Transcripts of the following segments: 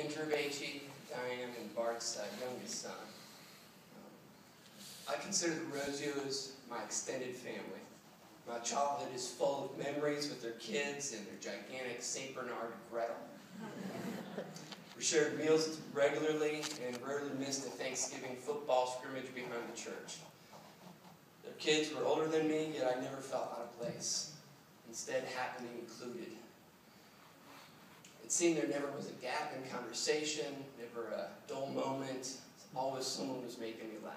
Andrew, Bathje, Diane, and Bart's youngest son. I consider the Rosios my extended family. My childhood is full of memories with their kids and their gigantic St. Bernard Gretel. We shared meals regularly and rarely missed a Thanksgiving football scrimmage behind the church. Their kids were older than me, yet I never felt out of place, instead happily included. It seemed there never was a gap in conversation, never a dull moment. Always someone was making me laugh.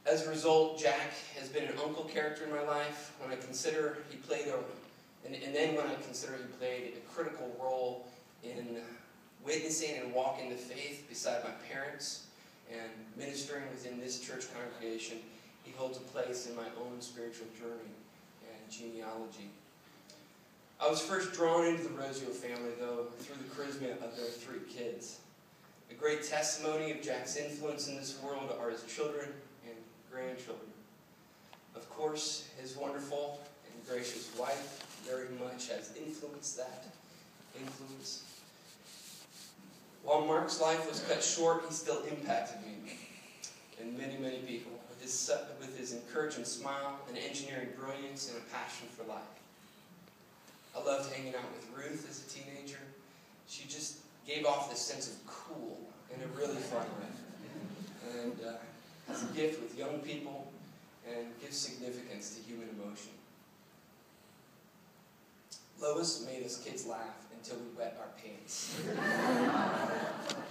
As a result, Jack has been an uncle character in my life. When I consider he played a critical role in witnessing and walking the faith beside my parents and ministering within this church congregation, he holds a place in my own spiritual journey and genealogy. I was first drawn into the Rosio family, though, through the charisma of their 3 kids. A great testimony of Jack's influence in this world are his children and grandchildren. Of course, his wonderful and gracious wife very much has influenced that influence. While Mark's life was cut short, he still impacted me and many, many people with his encouraging smile, an engineering brilliance, and a passion for life. I loved hanging out with Ruth as a teenager. She just gave off this sense of cool in a really fun way. And has a gift with young people and gives significance to human emotion. Lois made us kids laugh until we wet our pants.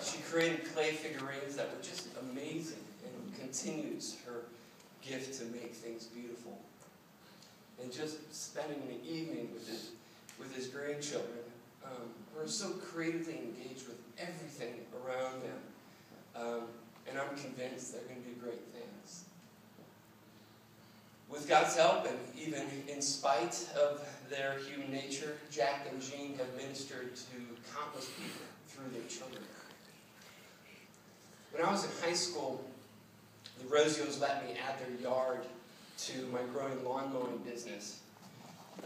She created clay figurines that were just amazing and continues her gift to make things beautiful. And just spending an evening with his grandchildren, who are so creatively engaged with everything around them. And I'm convinced they're going to do great things. With God's help, and even in spite of their human nature, Jack and Jean have ministered to countless people through their children. When I was in high school, the Rosios let me add their yard to my growing lawn mowing business.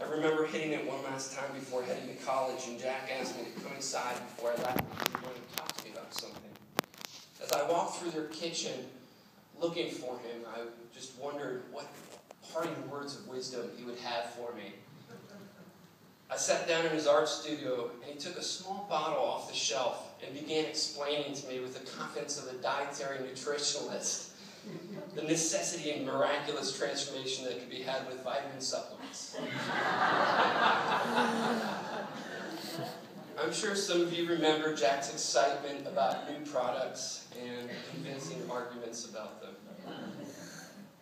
I remember hitting it one last time before heading to college, and Jack asked me to come inside before I left because he wanted to talk to me about something. As I walked through their kitchen looking for him, I just wondered what parting words of wisdom he would have for me. I sat down in his art studio, and he took a small bottle off the shelf and began explaining to me with the confidence of a dietary nutritionalist the necessity and miraculous transformation that could be had with vitamin supplements. I'm sure some of you remember Jack's excitement about new products and convincing arguments about them.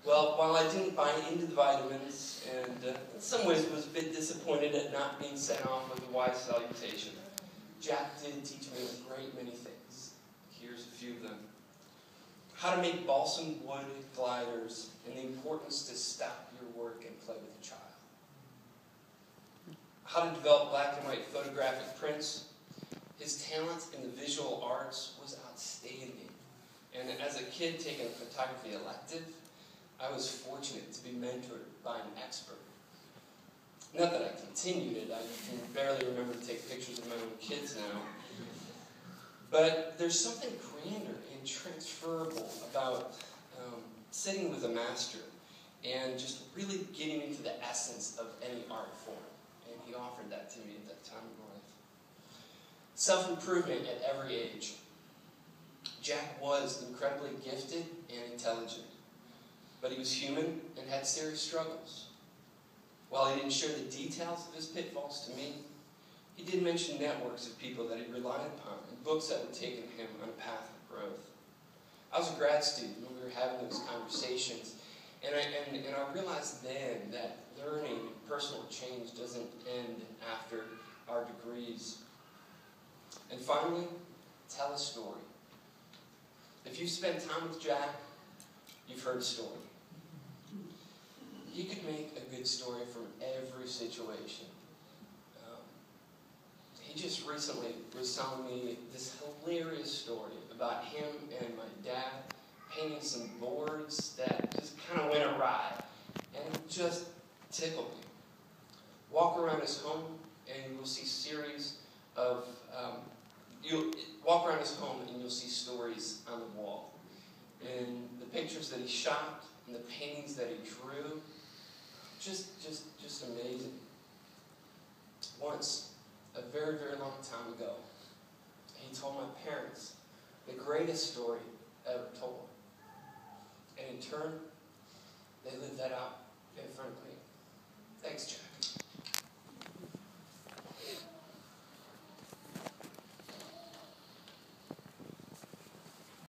Well, while I didn't buy into the vitamins, and in some ways was a bit disappointed at not being sent off with a wise salutation, Jack did teach me a great many things. Here's a few of them. How to make balsam wood gliders, and the importance to stop your work and play with a child. How to develop black and white photographic prints. His talent in the visual arts was outstanding. And as a kid taking a photography elective, I was fortunate to be mentored by an expert. Not that I continued it, I can barely remember to take pictures of my own kids now. But there's something grander and transferable about sitting with a master and just really getting into the essence of any art form. And he offered that to me at that time in life. Self-improvement at every age. Jack was incredibly gifted and intelligent, but he was human and had serious struggles. While he didn't share the details of his pitfalls to me, he did mention networks of people that he relied upon and books that were taking him on a path of growth. I was a grad student when we were having those conversations, and I realized then that learning and personal change doesn't end after our degrees. And finally, tell a story. If you've spent time with Jack, you've heard a story. He could make a good story from every situation. He just recently was telling me this hilarious story about him and my dad painting some boards that just kind of went awry. And it just tickled me. Walk around his home and you will see series of, you'll walk around his home and you'll see stories on the wall. And the pictures that he shot and the paintings that he drew, just amazing. Once, a very, very long time ago, he told my parents the greatest story ever told. And in turn, they lived that out.